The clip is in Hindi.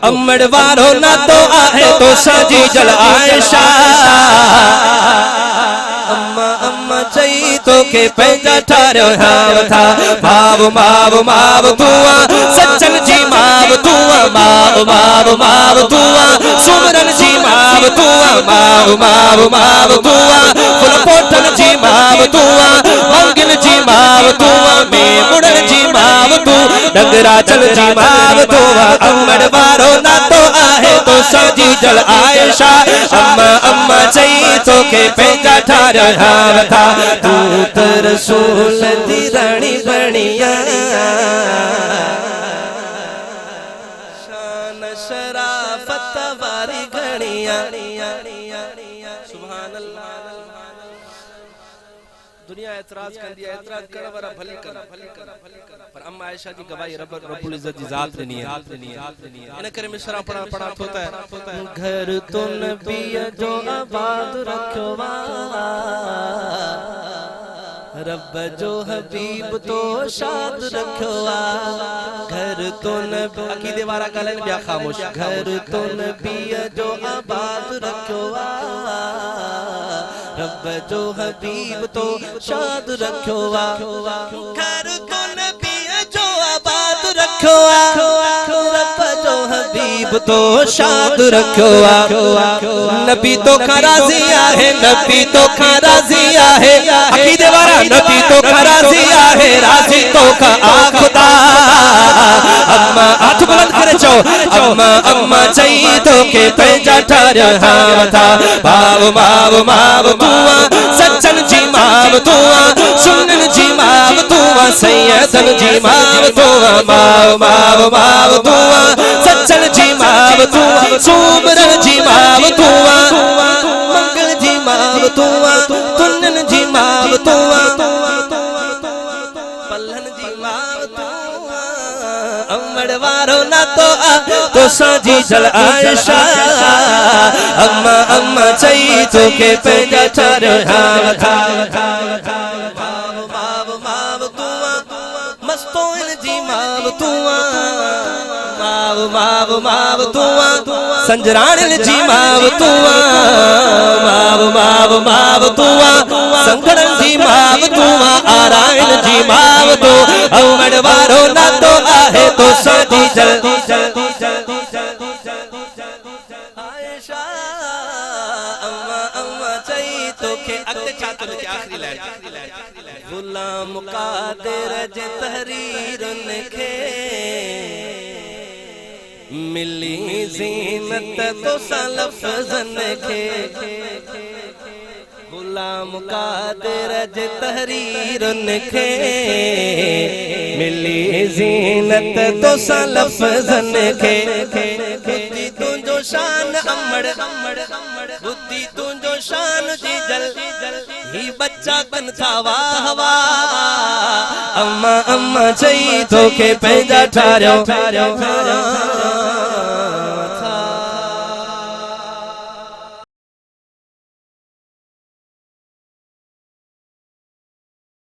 अम्मड़ वारो ना तो आहे तो सजी जल आयशा अम्मा अम्मा चई तो के पैदा ठारो हाव था माव माव माव तुआ सच्चन जी माव तुआ माव माव माव तुआ सुमरन जी माव तुआ माव माव माव तुआ फुल पोटन जी माव तुआ मंगल जी माव तुआ में मुड़न जी माव तू डगरा चल जी माव तुआ अम्मड़ वारो ना तो आहे तो सजी जल आयशा अम्मा अम्मा चई तो के पैदा ठारो हाव था तू तो रसूल दी रानी बनिया शान शराफत वारी घड़िया सुभान अल्लाह। दुनिया एतराज कंदी है, एतराज करने वाला भली कर पर अम्मा आयशा की गवाही रब्बुल इज्जत की जात लेनी है। इन करे मिसरा पढ़ा होता है घर तो नबी जो आबाद रखो रब जो हबीब तो शाद रखो घर तो नबी अकीदे वाला गालन बिया खामोश घर तो नबी जो आबाद रखो रब जो हबीब तो शाद रखो घर तो नबी जो आबाद रखो रब जो हबीब तो शाद रखो नबी तो खराजिया है नबी तो खराजिया है अकीदे वाला नबी तो खराजिया है राजी तो का आखुदा अम्मा हाथ बुलंद करे चो अम्मा अम्मा चई तो के पैजा ठार हाव था माव माव माव तुआ सच्चन जी माव तुआ सुनन जी माव तुआ सैयदन जी माव तुआ माव माव माव तुआ सच्चन जी माव तुआ सुमरन जी माव तुआ मंगल जी माव तुआ तुनन जी माव तुआ पल्लन जी माव तुआ अम्मड़ वारो ना तो साजी जल आयशा अम्मा अम्मा चई तो के पैदा ठार हाव था माव माव माव तुआ मस्तोइन जी माव तुआ माव माव माव तुआ संजरान जी माव तुआ माव माव माव तुआ संगड़न जी माव तुआ आरायण जी माव तो अम्मड़ वारो ना तो आहे तो साजी जल आयशा अम्मा अम्मा चई तो के अगते छात्र के आखिरी लाइन गुलाम कादिर जे तहरीरन के मिली ज़ीनत तो लफ्ज़न के गुलाम कादिर जे तहरीरन के मिली ज़ीनत तो लफ्ज़न के बुद्धि तुंजो शान अम्मड़ बुद्धि तुंजो शान जी जल ही बच्चा कन था वाह वाह अम्मा अम्मा चई तो के पैदा ठारो